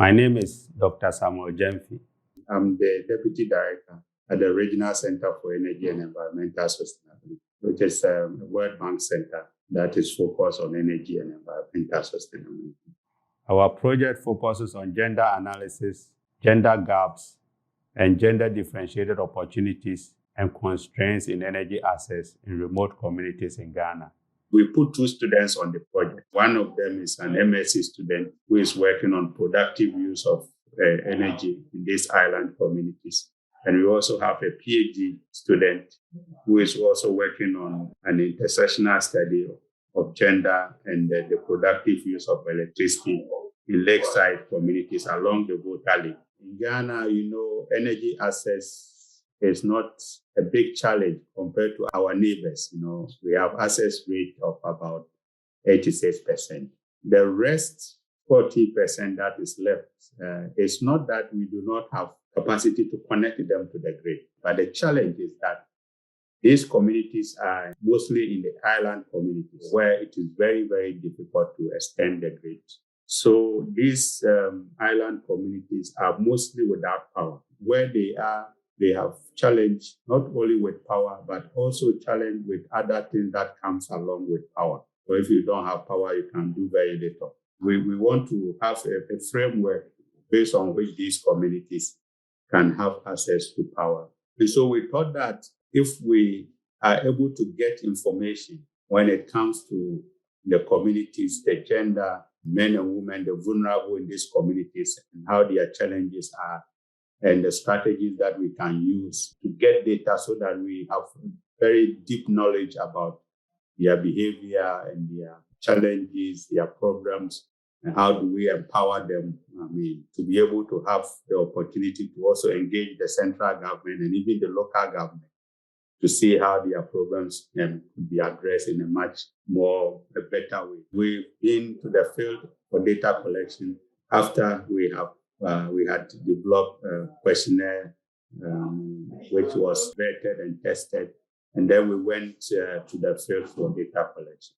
My name is Dr. Samuel Gyamfi. I'm the Deputy Director at the Regional Center for Energy and Environmental Sustainability, which is a World Bank center that is focused on energy and environmental sustainability. Our project focuses on gender analysis, gender gaps, and gender-differentiated opportunities and constraints in energy access in remote communities in Ghana. We put 2 students on the project. One of them is an MSc student who is working on productive use of energy in these island communities. And we also have a PhD student who is also working on an intersectional study of gender and the productive use of electricity in lakeside communities along the Volta Lake. In Ghana, energy access is not a big challenge compared to our neighbors. We have access rate of about 86%. The rest, 40% that is left, it's not that we do not have capacity to connect them to the grid. But the challenge is that these communities are mostly in the island communities where it is very, very difficult to extend the grid. So these island communities are mostly without power. Where they are, they have challenge not only with power, but also challenge with other things that comes along with power. So if you don't have power, you can do very little. We want to have a framework based on which these communities can have access to power. And so we thought that if we are able to get information when it comes to the communities, the gender, men and women, the vulnerable in these communities, and how their challenges are, and the strategies that we can use to get data so that we have very deep knowledge about their behavior and their challenges, their programs, and how do we empower them, to be able to have the opportunity to also engage the central government and even the local government to see how their programs can be addressed in a much a better way. We've been to the field for data collection after we had developed a questionnaire which was vetted and tested, and then we went to the field for data collection.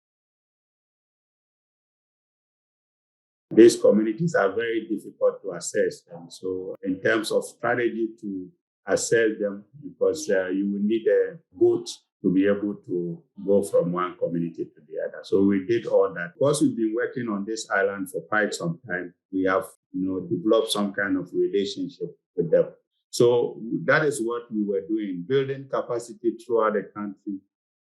These communities are very difficult to assess, and so in terms of strategy to assess them, because you will need a boat to be able to go from one community to the other. So we did all that. Because we've been working on this island for quite some time, we have developed some kind of relationship with them. So that is what we were doing, building capacity throughout the country,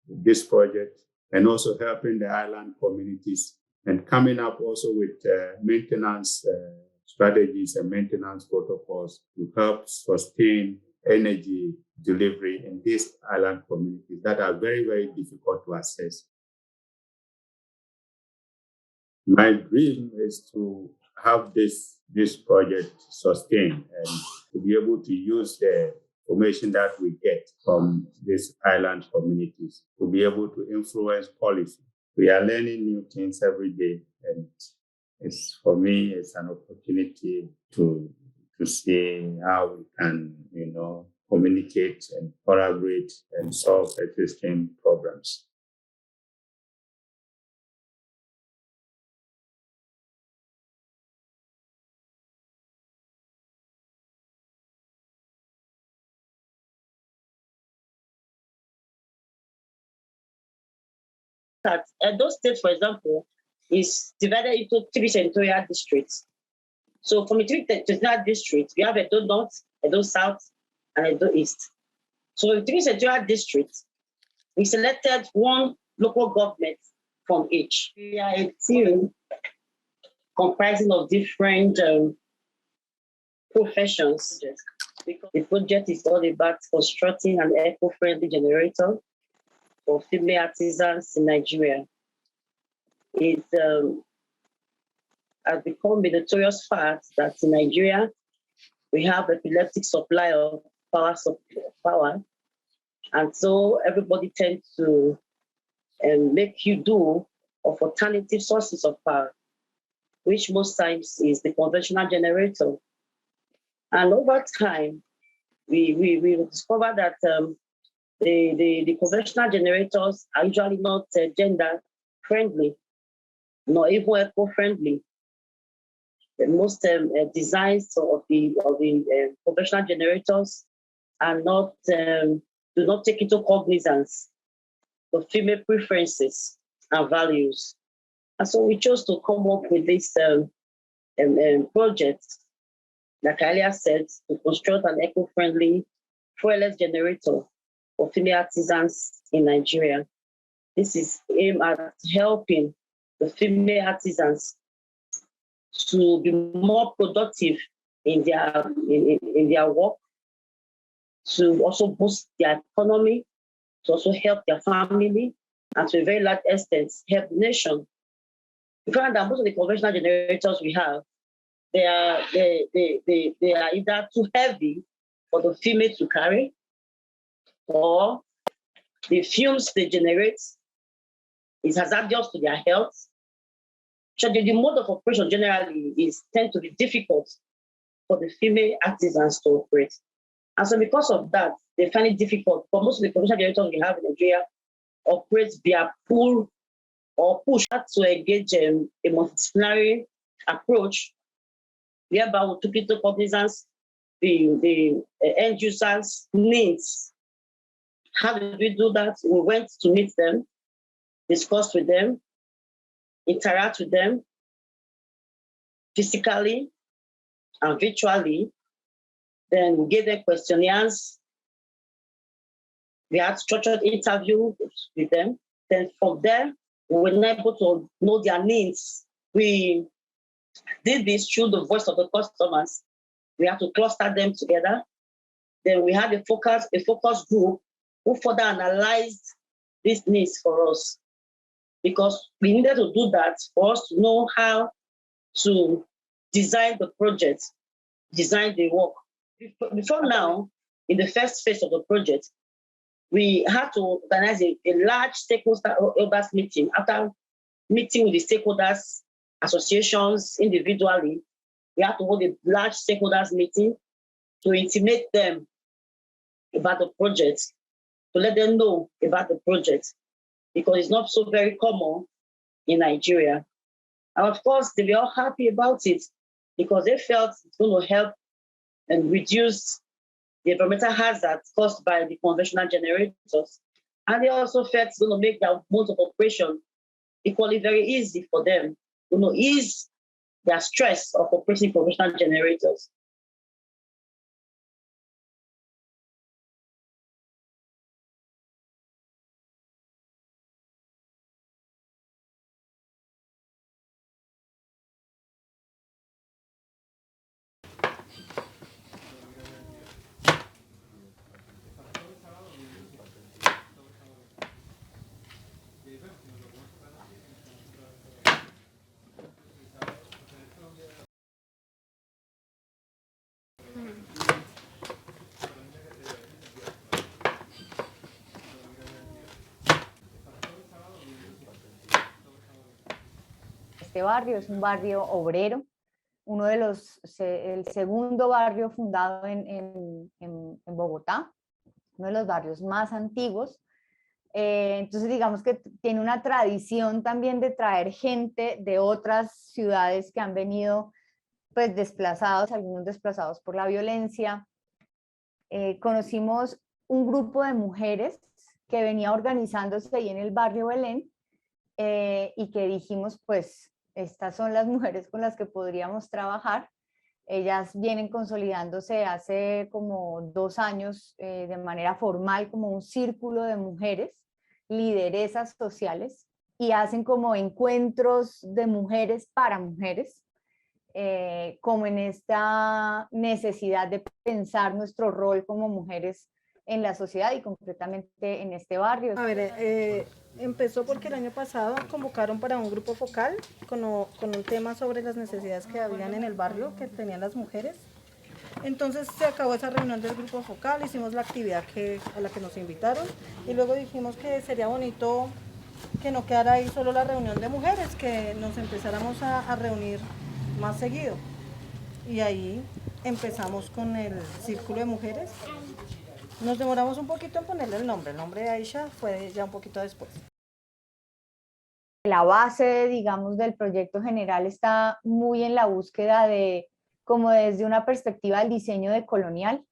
this project, and also helping the island communities and coming up also with maintenance strategies and maintenance protocols to help sustain energy delivery in these island communities that are very, very difficult to assess. My dream is to have this project sustained and to be able to use the information that we get from these island communities to be able to influence policy. We are learning new things every day, and for me, it's an opportunity to see how we can, communicate and collaborate and solve existing problems. That Edo State, for example, is divided into 3 senatorial districts. So from the 3 senatorial districts, we have Edo North, Edo South, and Edo East. So in 3 senatorial districts, we selected 1 local government from each. We are a team comprising of different professions. The project is all about constructing an eco-friendly generator for female artisans in Nigeria. It has become a notorious fact that in Nigeria, we have epileptic supply of power. And so everybody tends to make you do of alternative sources of power, which most times is the conventional generator. And over time, we discovered that the conventional generators are usually not gender friendly, nor even eco-friendly. most designs of the conventional generators are not do not take into cognizance the female preferences and values. And so we chose to come up with this project, like I earlier said, to construct an eco-friendly fuelless generator for female artisans in Nigeria. This is aimed at helping the female artisans to be more productive in their work, to also boost their economy, to also help their family, and to a very large extent help the nation. We find that most of the conventional generators we have, they are either too heavy for the female to carry, or the fumes they generate is hazardous to their health. So the mode of operation generally tend to be difficult for the female artisans to operate. And so because of that, they find it difficult for most of the conventional generators we have in Nigeria operate via pull or push to engage a multidisciplinary approach, whereby we took into cognizance the end users' needs. How did we do that? We went to meet them, discuss with them, interact with them physically and virtually. Then we gave them questionnaires. We had structured interviews with them. Then from there, we were able to know their needs. We did this through the voice of the customers. We had to cluster them together. Then we had a focus group who further analyzed these needs for us, because we needed to do that for us to know how to design the project, design the work. Before now, in the first phase of the project, we had to organize a large stakeholders meeting. After meeting with the stakeholders, associations individually, we had to hold a large stakeholders meeting to intimate them about the project, to let them know about the project, because it's not so very common in Nigeria. And of course, they were all happy about it because they felt it's going to help and reduce the environmental hazards caused by the conventional generators. And they also felt it's going to make their mode of operation equally very easy for them, ease their stress of operating conventional generators. Este barrio es un barrio obrero, el segundo barrio fundado en Bogotá, uno de los barrios más antiguos. Entonces digamos que tiene una tradición también de traer gente de otras ciudades que han venido pues desplazados, algunos desplazados por la violencia. Conocimos un grupo de mujeres que venía organizándose ahí en el barrio Belén, y que dijimos, pues, estas son las mujeres con las que podríamos trabajar. Ellas vienen consolidándose hace como 2 años de manera formal como un círculo de mujeres, lideresas sociales, y hacen como encuentros de mujeres para mujeres, como en esta necesidad de pensar nuestro rol como mujeres en la sociedad y concretamente en este barrio. A ver, empezó porque el año pasado convocaron para un grupo focal con un tema sobre las necesidades que habían en el barrio, que tenían las mujeres. Entonces se acabó esa reunión del grupo focal, hicimos la actividad a la que nos invitaron y luego dijimos que sería bonito que no quedara ahí solo la reunión de mujeres, que nos empezáramos a reunir más seguido. Y ahí empezamos con el círculo de mujeres. Nos demoramos un poquito en ponerle el nombre de Aisha fue ya un poquito después. La base, digamos, del proyecto general está muy en la búsqueda de, como desde una perspectiva del diseño decolonial,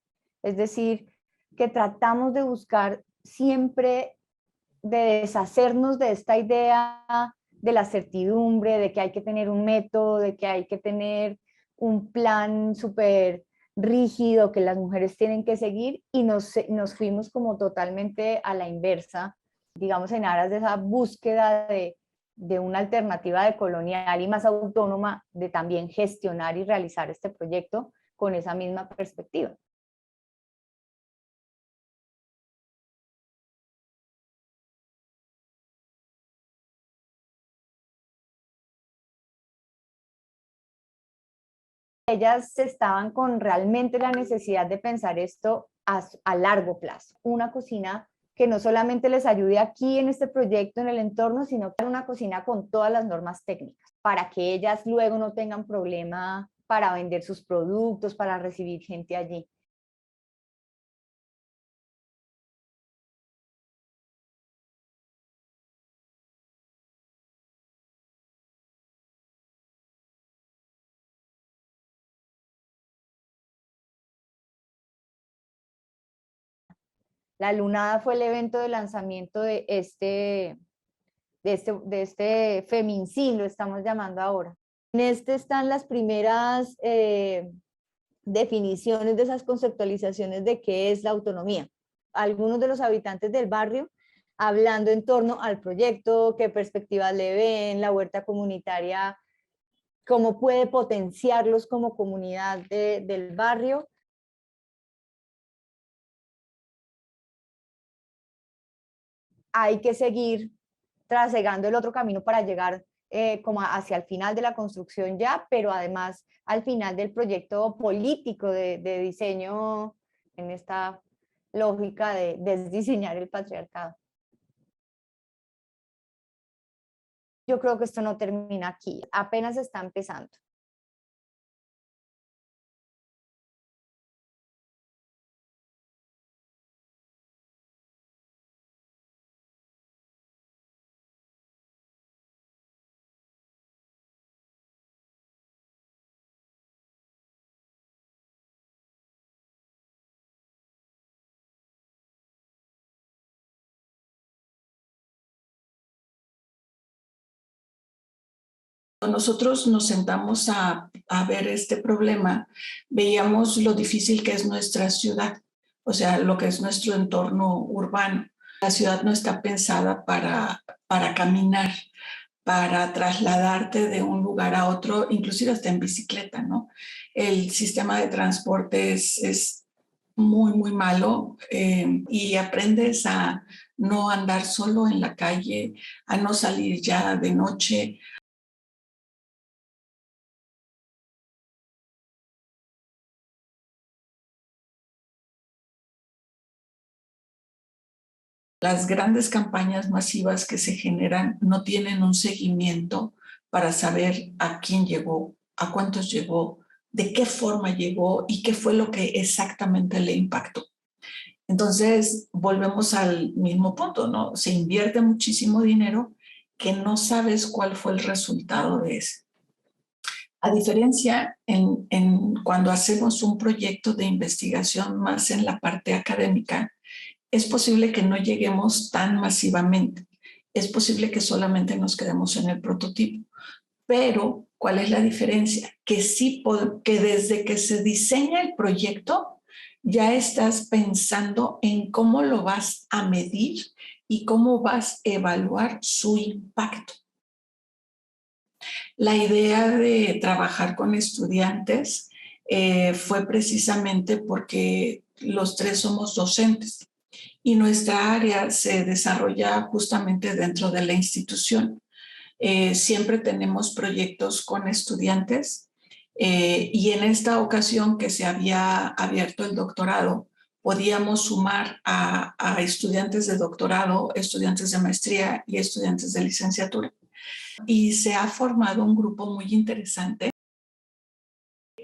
es decir, que tratamos de buscar siempre de deshacernos de esta idea de la certidumbre, de que hay que tener un método, de que hay que tener un plan súper rígido que las mujeres tienen que seguir, y nos fuimos como totalmente a la inversa, digamos, en aras de esa búsqueda de una alternativa decolonial y más autónoma de también gestionar y realizar este proyecto con esa misma perspectiva. Ellas estaban con realmente la necesidad de pensar esto a largo plazo, una cocina que no solamente les ayude aquí en este proyecto, en el entorno, sino que una cocina con todas las normas técnicas, para que ellas luego no tengan problema para vender sus productos, para recibir gente allí. La Lunada fue el evento de lanzamiento de este femincid, lo estamos llamando ahora. En este están las primeras definiciones de esas conceptualizaciones de qué es la autonomía. Algunos de los habitantes del barrio hablando en torno al proyecto, qué perspectivas le ven, la huerta comunitaria, cómo puede potenciarlos como comunidad del barrio. Hay que seguir trasegando el otro camino para llegar como hacia el final de la construcción ya, pero además al final del proyecto político de diseño en esta lógica de desdiseñar el patriarcado. Yo creo que esto no termina aquí, apenas está empezando. Nosotros nos sentamos a ver este problema, veíamos lo difícil que es nuestra ciudad, o sea, lo que es nuestro entorno urbano. La ciudad no está pensada para caminar, para trasladarte de un lugar a otro, inclusive hasta en bicicleta, ¿no? El sistema de transporte es muy, muy malo y aprendes a no andar solo en la calle, a no salir ya de noche. Las grandes campañas masivas que se generan no tienen un seguimiento para saber a quién llegó, a cuántos llegó, de qué forma llegó y qué fue lo que exactamente le impactó. Entonces, volvemos al mismo punto, ¿no? Se invierte muchísimo dinero que no sabes cuál fue el resultado de ese. A diferencia, cuando hacemos un proyecto de investigación más en la parte académica, es posible que no lleguemos tan masivamente. Es posible que solamente nos quedemos en el prototipo. Pero, ¿cuál es la diferencia? Que sí, que desde que se diseña el proyecto, ya estás pensando en cómo lo vas a medir y cómo vas a evaluar su impacto. La idea de trabajar con estudiantes fue precisamente porque los tres somos docentes y nuestra área se desarrolla justamente dentro de la institución. Siempre tenemos proyectos con estudiantes y en esta ocasión que se había abierto el doctorado, podíamos sumar a estudiantes de doctorado, estudiantes de maestría y estudiantes de licenciatura. Y se ha formado un grupo muy interesante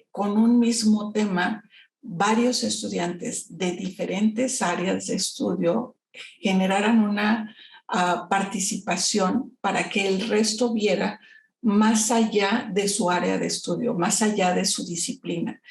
con un mismo tema. Varios estudiantes de diferentes áreas de estudio generaran una participación para que el resto viera más allá de su área de estudio, más allá de su disciplina.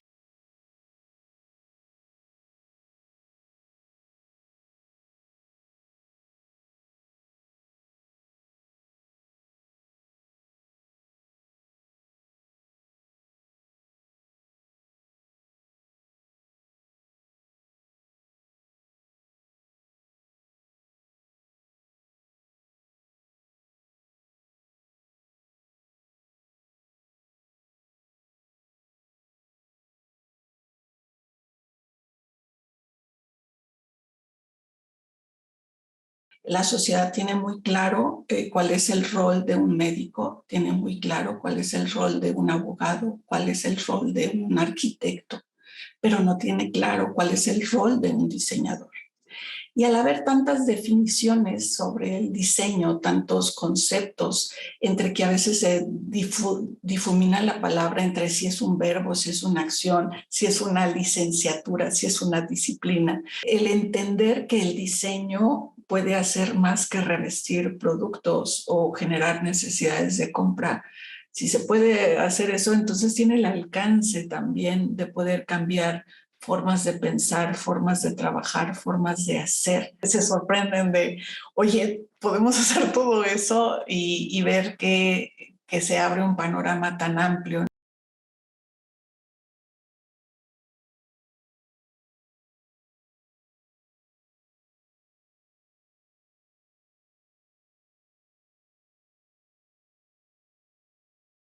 La sociedad tiene muy claro cuál es el rol de un médico, tiene muy claro cuál es el rol de un abogado, cuál es el rol de un arquitecto, pero no tiene claro cuál es el rol de un diseñador. Y al haber tantas definiciones sobre el diseño, tantos conceptos, entre que a veces se difumina la palabra entre si es un verbo, si es una acción, si es una licenciatura, si es una disciplina, el entender que el diseño puede hacer más que revestir productos o generar necesidades de compra. Si se puede hacer eso, entonces tiene el alcance también de poder cambiar formas de pensar, formas de trabajar, formas de hacer. Se sorprenden de, oye, podemos hacer todo eso y ver que se abre un panorama tan amplio.